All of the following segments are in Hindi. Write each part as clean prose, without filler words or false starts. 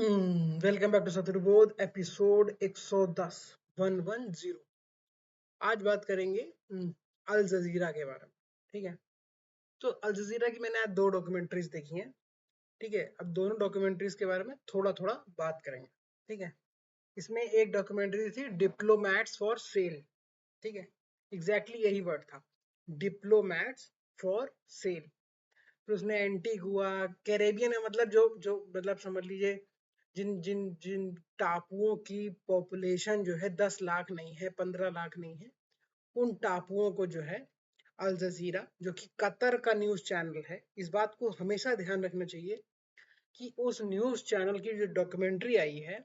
Welcome back to Satarbodh episode 110 110। आज बात करेंगे अल जजीरा के बारे में। ठीक है, तो अल जजीरा की मैंने आज दो डॉक्यूमेंट्रीज देखी हैं। ठीक है, अब दोनों डॉक्यूमेंट्रीज के बारे में थोड़ा थोड़ा बात करेंगे। ठीक है, इसमें एक डॉक्यूमेंट्री थी डिप्लोमैट्स फॉर सेल। ठीक है, एग्जैक्टली यही वर्ड था, डिप्लोमैट्स फॉर सेल। फिर उसने एंटीगुआ कैरेबियन में, मतलब जो जो मतलब समझ लीजिए जिन जिन जिन टापुओं की पॉपुलेशन जो है 10 लाख नहीं है, 15 लाख नहीं है, उन टापुओं को जो है अल जजीरा, जो कि कतर का न्यूज चैनल है, इस बात को हमेशा ध्यान रखना चाहिए कि उस न्यूज चैनल की जो डॉक्यूमेंट्री आई है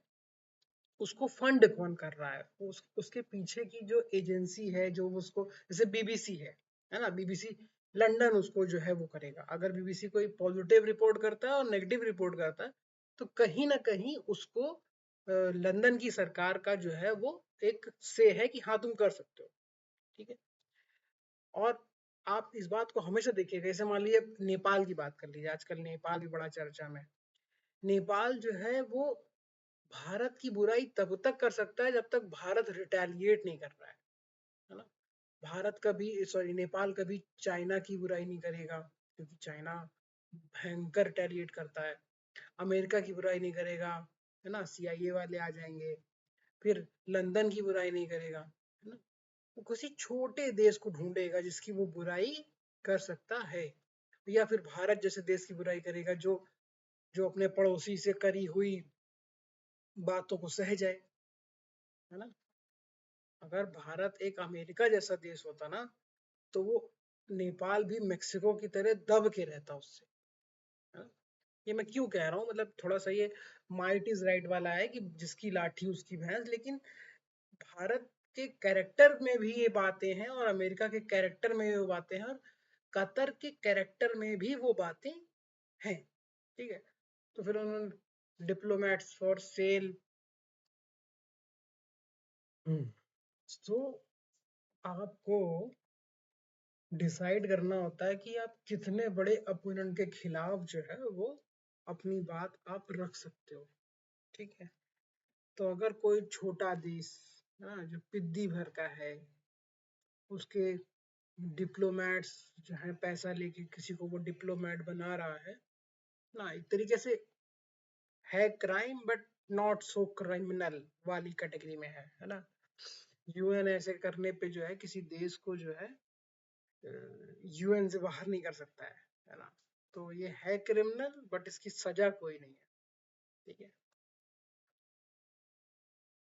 उसको फंड कौन कर रहा है, उसके पीछे की जो एजेंसी है जो उसको, जैसे बीबीसी है ना, बीबीसी लंदन उसको जो है वो करेगा। अगर बीबीसी कोई पॉजिटिव रिपोर्ट करता है और नेगेटिव रिपोर्ट करता है तो कहीं ना कहीं उसको लंदन की सरकार का जो है वो एक से है कि हाँ तुम कर सकते हो। ठीक है, और आप इस बात को हमेशा देखिएगा। जैसे मान लीजिए नेपाल की बात कर लीजिए, आजकल नेपाल भी बड़ा चर्चा में है। नेपाल जो है वो भारत की बुराई तब तक कर सकता है जब तक भारत रिटेलिएट नहीं कर रहा है ना। भारत कभी, सॉरी, नेपाल कभी चाइना की बुराई नहीं करेगा, क्योंकि चाइना भयंकर रिटेलिएट करता है। अमेरिका की बुराई नहीं करेगा, है ना, सीआईए वाले आ जाएंगे। फिर लंदन की बुराई नहीं करेगा, है ना, वो किसी छोटे देश को ढूंढेगा जिसकी वो बुराई कर सकता है, या फिर भारत जैसे देश की बुराई करेगा जो जो अपने पड़ोसी से करी हुई बातों को सह जाए, है ना। अगर भारत एक अमेरिका जैसा देश होता ना तो वो नेपाल भी मेक्सिको की तरह दब के रहता उससे, है ना? ये मैं क्यों कह रहा हूँ, मतलब थोड़ा सा ये माइट इज राइट वाला है कि जिसकी लाठी उसकी भैंस, लेकिन भारत के कैरेक्टर में भी ये बातें हैं और अमेरिका के कैरेक्टर में भी वो बातें हैं और कतर के कैरेक्टर में भी वो बातें हैं। ठीक है, तो फिर उन्होंने डिप्लोमेट्स फॉर सेल। तो आपको डिसाइड करना होता है कि आप कितने बड़े अपोनेंट के खिलाफ जो है वो अपनी बात आप रख सकते हो। ठीक है, तो अगर कोई छोटा देश, हाँ, जो पिद्दी भर का है, उसके डिप्लोमेट्स जो है पैसा लेके किसी को वो डिप्लोमेट बना रहा है ना, एक तरीके से है crime but not so criminal वाली कैटेगरी में है ना। यूएन ऐसे करने पे जो है किसी देश को जो है यूएन से बाहर नहीं कर सकता है ना। तो ये है क्रिमिनल बट इसकी सजा कोई नहीं है। ठीक है,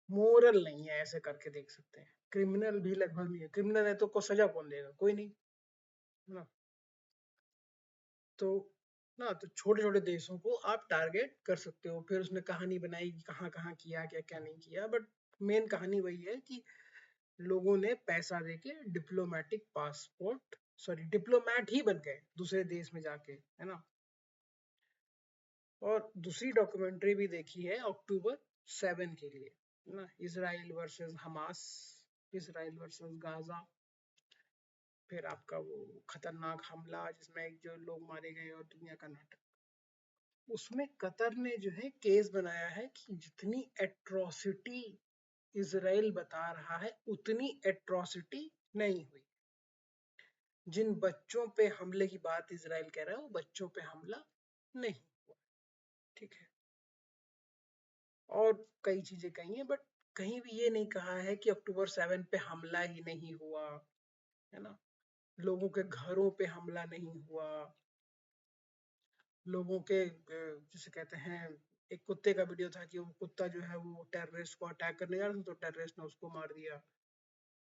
मोरल नहीं है, ऐसे करके देख सकते हैं। क्रिमिनल भी लगभग नहीं है, क्रिमिनल है तो को सजा कौन देगा, कोई नहीं, है ना। तो ना, तो छोटे छोटे देशों को आप टारगेट कर सकते हो। फिर उसने कहानी बनाई कि कहाँ कहाँ किया, क्या क्या नहीं किया, बट मेन कहानी वही है कि लोगों ने पैसा देके डिप्लोमेटिक पासपोर्ट, सॉरी, डिप्लोमेट ही बन गए दूसरे देश में जाके, है ना। और दूसरी डॉक्यूमेंट्री भी देखी है अक्टूबर 7 के लिए, है ना, Israel versus Hamas, Israel versus Gaza. फिर आपका वो खतरनाक हमला जिसमें एक जो लोग मारे गए और दुनिया का नाटक, उसमें कतर ने जो है केस बनाया है कि जितनी एट्रोसिटी इसराइल बता रहा है उतनी एट्रोसिटी नहीं हुई। जिन बच्चों पे हमले की बात इसराइल कह रहा है वो बच्चों पे हमला नहीं हुआ। ठीक है, और कई चीजें कही हैं, बट कहीं भी ये नहीं कहा है कि अक्टूबर 7 पे हमला ही नहीं हुआ, है ना, लोगों के घरों पे हमला नहीं हुआ, लोगों के जिसे कहते हैं, एक कुत्ते का वीडियो था कि वो कुत्ता जो है वो टेररिस्ट को अटैक करने जा रहा था तो टेररिस्ट ने उसको मार दिया।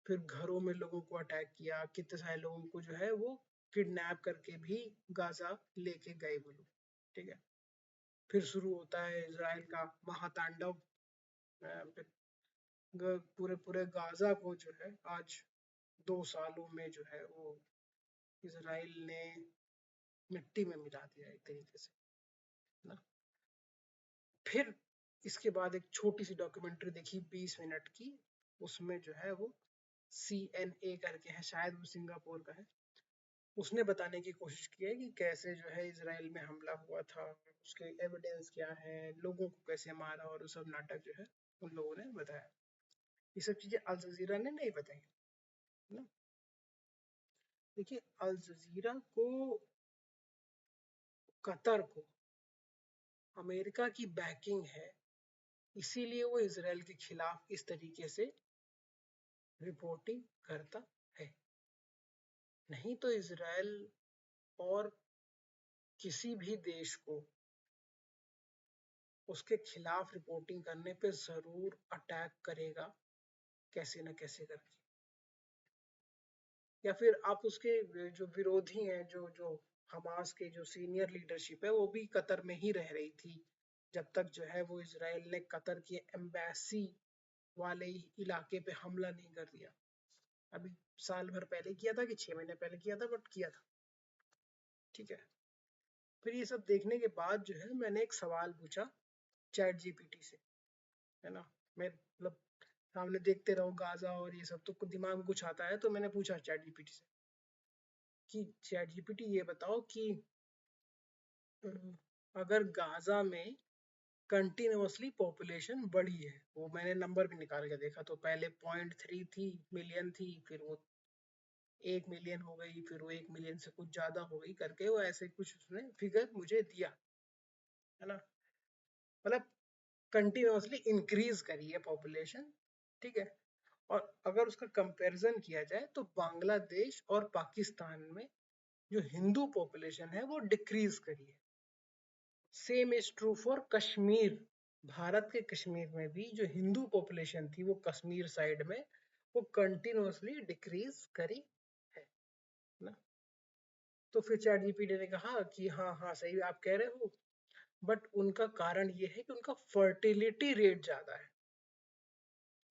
फिर घरों में लोगों को अटैक किया, कितने सारे लोगों को जो है वो किडनैप करके भी गाजा लेके गए वो लोग। ठीक है, फिर शुरू होता है इजराइल का महातांडव। पूरे पूरे गाजा को जो है आज 2 सालों में जो है वो इसराइल ने मिट्टी में मिला दिया एक तरीके से, ना। फिर इसके बाद एक छोटी सी डॉक्यूमेंट्री देखी 20 मिनट की, उसमें जो है वो CNA करके है, शायद वो सिंगापुर का है, उसने बताने की कोशिश की है कि कैसे जो है इजराइल में हमला हुआ था, उसके एविडेंस क्या है, लोगों को कैसे मारा, और वो सब नाटक जो है उन लोगों ने बताया। ये सब चीजें अल जजीरा ने नहीं बताई ना। देखिए, अल जजीरा को, कतर को अमेरिका की बैकिंग है, इसीलिए वो इसराइल के खिलाफ इस तरीके से रिपोर्टिंग करता है। नहीं तो इसराइल और किसी भी देश को उसके खिलाफ रिपोर्टिंग करने पे जरूर अटैक करेगा, कैसे न कैसे करके। या फिर आप उसके जो विरोधी हैं, जो जो हमास के जो सीनियर लीडरशिप है, वो भी कतर में ही रह रही थी जब तक जो है वो इसराइल ने कतर की एम्बेसी वाले इलाके पे हमला नहीं कर दिया। अभी साल भर पहले किया था कि 6 महीने पहले किया था, बट किया था। ठीक है। फिर ये सब देखने के बाद जो है मैंने एक सवाल पूछा चैट जीपीटी से, है ना। मैं मतलब सामने देखते रहो गाजा और ये सब, तो दिमाग में कुछ आता है, तो मैंने पूछा चैट जीपीटी से कि चैट जीपीटी ये बताओ कि अगर गाजा में कंटिन्यूसली पॉपुलेशन बढ़ी है, वो मैंने नंबर भी निकाल के देखा, तो पहले 0.3 थी मिलियन थी, फिर वो 1 मिलियन हो गई, फिर वो 1 मिलियन से कुछ ज्यादा हो गई करके, वो ऐसे कुछ उसने फिगर मुझे दिया, है ना। मतलब कंटिन्यूसली इंक्रीज करी है पॉपुलेशन। ठीक है। और अगर उसका कंपैरिजन किया जाए तो बांग्लादेश और पाकिस्तान में जो हिंदू पॉपुलेशन है वो डिक्रीज करी है। Same is true for Kashmir. Bharat के कश्मीर में भी जो हिंदू पॉपुलेशन थी वो कश्मीर साइड में, वो कंटिन्यूसली डिक्रीज करी है ना। तो फिर चैट जीपीटी ने कहा कि हाँ हाँ सही आप कह रहे हो, बट उनका कारण ये है कि उनका फर्टिलिटी रेट ज्यादा है।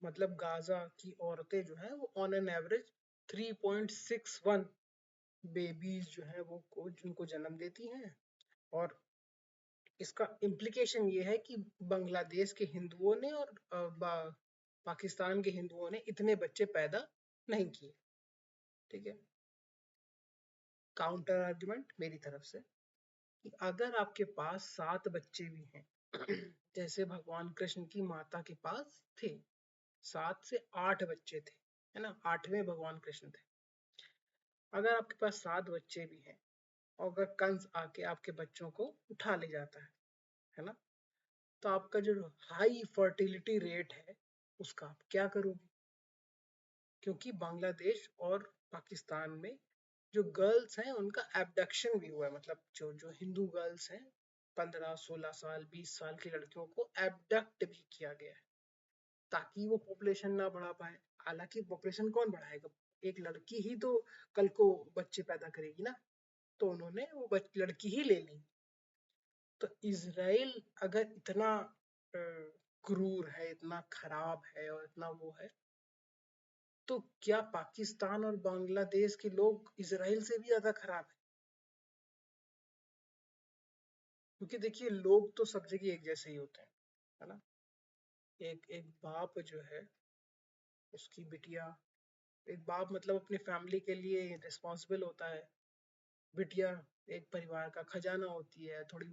मतलब गाजा की औरतें जो है वो ऑन एन एवरेज 3.61 बेबीज जो है वो को जिनको जन्म देती हैं। और इसका इम्प्लीकेशन ये है कि बांग्लादेश के हिंदुओं ने और पाकिस्तान के हिंदुओं ने इतने बच्चे पैदा नहीं किए। ठीक है। काउंटर आर्गुमेंट मेरी तरफ से कि अगर आपके पास 7 बच्चे भी हैं जैसे भगवान कृष्ण की माता के पास थे, 7 से 8 बच्चे थे, है ना, 8वें भगवान कृष्ण थे। अगर आपके पास 7 बच्चे भी हैं और अगर कंस आके आपके बच्चों को उठा ले जाता है ना, तो आपका जो हाई फर्टिलिटी रेट है उसका आप क्या करोगे? क्योंकि बांग्लादेश और पाकिस्तान में जो गर्ल्स हैं उनका एबडक्शन भी हुआ है। मतलब जो जो हिंदू गर्ल्स हैं, 15 16 साल 20 साल की लड़कियों को एबडक्ट भी किया गया है ताकि वो पॉपुलेशन ना बढ़ा पाए। हालांकि पॉपुलेशन कौन बढ़ाएगा, एक लड़की ही तो कल को बच्चे पैदा करेगी ना। तो उन्होंने वो लड़की ही ले ली। तो इजराइल अगर इतना क्रूर है, इतना खराब है और इतना वो है, तो क्या पाकिस्तान और बांग्लादेश के लोग इजराइल से भी ज्यादा खराब है? क्योंकि देखिए लोग तो सब जगह एक जैसे ही होते हैं, है ना। एक एक बाप जो है उसकी बिटिया, एक बाप मतलब अपनी फैमिली के लिए रिस्पॉन्सिबल होता है। बिटिया एक परिवार का खजाना होती है, थोड़ी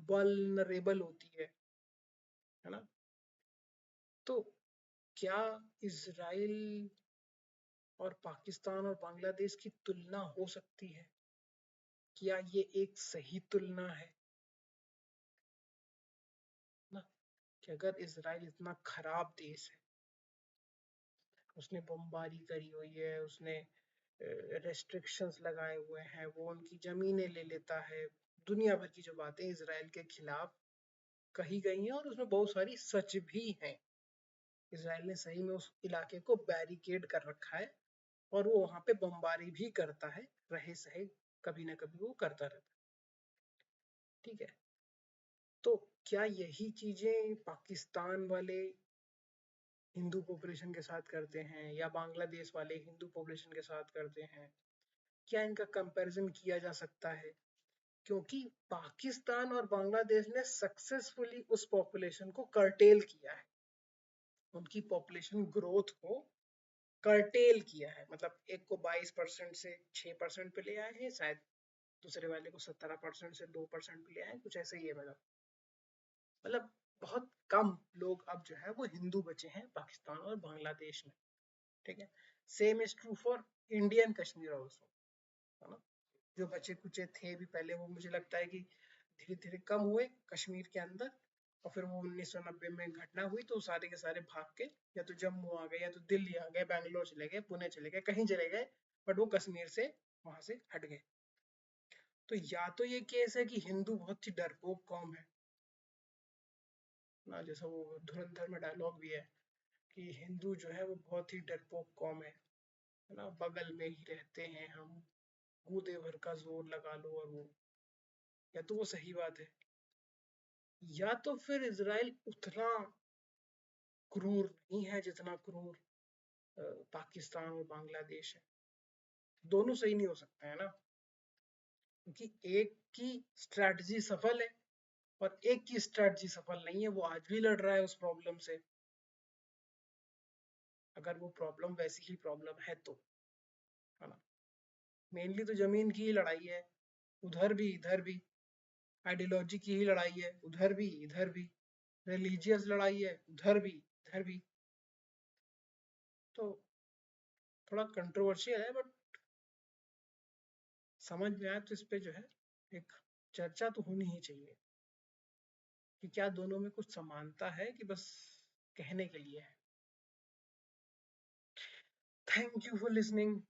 वल्नरेबल होती है ना। तो क्या इजराइल और पाकिस्तान और बांग्लादेश की तुलना हो सकती है? क्या ये एक सही तुलना है ना? कि अगर इजराइल इतना खराब देश है, उसने बमबारी करी हुई है, उसने रेस्ट्रिक्शंस लगाए हुए हैं, वो उनकी जमीनें ले लेता है, दुनिया भर की जो बातें इजराइल के खिलाफ कही गई हैं और उसमें बहुत सारी सच भी हैं। इजराइल ने सही में उस इलाके को बैरिकेड कर रखा है और वो वहां पे बमबारी भी करता है, रहे सहे कभी ना कभी वो करता रहता है। ठीक है। तो क्या यही चीजें पाकिस्तान वाले हिंदू पॉपुलेशन के साथ करते हैं या बांग्लादेश वाले हिंदू पॉपुलेशन के साथ करते हैं? क्या इनका कंपैरिजन किया जा सकता है? क्योंकि पाकिस्तान और बांग्लादेश ने सक्सेसफुली उस पॉपुलेशन को कर्टेल किया है, उनकी पॉपुलेशन ग्रोथ को कर्टेल किया है, मतलब एक को 22% से 6% पे ले आए हैं शायद, दूसरे वाले को 17% से 2% पे ले आए हैं, कुछ ऐसे ही है। मतलब बहुत कम लोग अब जो है वो हिंदू बचे हैं पाकिस्तान और बांग्लादेश में, ठीक है। Same is true for Indian Kashmir also, है ना। जो बचे कुचे थे भी पहले, वो मुझे लगता है कि धीरे धीरे कम हुए कश्मीर के अंदर, और फिर वो 1990 में घटना हुई तो सारे के सारे भाग के या तो जम्मू आ गए, या तो दिल्ली आ गए, बैंगलोर चले गए, पुणे चले गए, कहीं चले गए, बट वो कश्मीर से वहां से हट गए। तो या तो ये केस है कि हिंदू बहुत ही डरपोक कौम है ना, जैसा वो धुरंधर में डायलॉग भी है कि हिंदू जो है वो बहुत ही डरपोक कौम है ना, बगल में ही रहते हैं हम, गूदे भर का जोर लगा लो, और वो, या तो वो सही बात है, या तो फिर इजराइल उतना क्रूर नहीं है जितना क्रूर पाकिस्तान और बांग्लादेश है। दोनों सही नहीं हो सकते है ना, क्योंकि एक की स्ट्रैटेजी सफल है और एक की स्ट्रैटेजी सफल नहीं है, वो आज भी लड़ रहा है उस प्रॉब्लम से, अगर वो प्रॉब्लम वैसी ही प्रॉब्लम है तो, है ना। मेनली तो जमीन की ही लड़ाई है, उधर भी इधर भी, आइडियोलॉजी की ही लड़ाई है, उधर भी इधर भी, रिलीजियस लड़ाई है, उधर भी इधर भी। तो थोड़ा कंट्रोवर्शियल है, बट समझ में आया तो इस पे जो है एक चर्चा तो होनी ही चाहिए कि क्या दोनों में कुछ समानता है कि बस कहने के लिए है। Thank you for listening.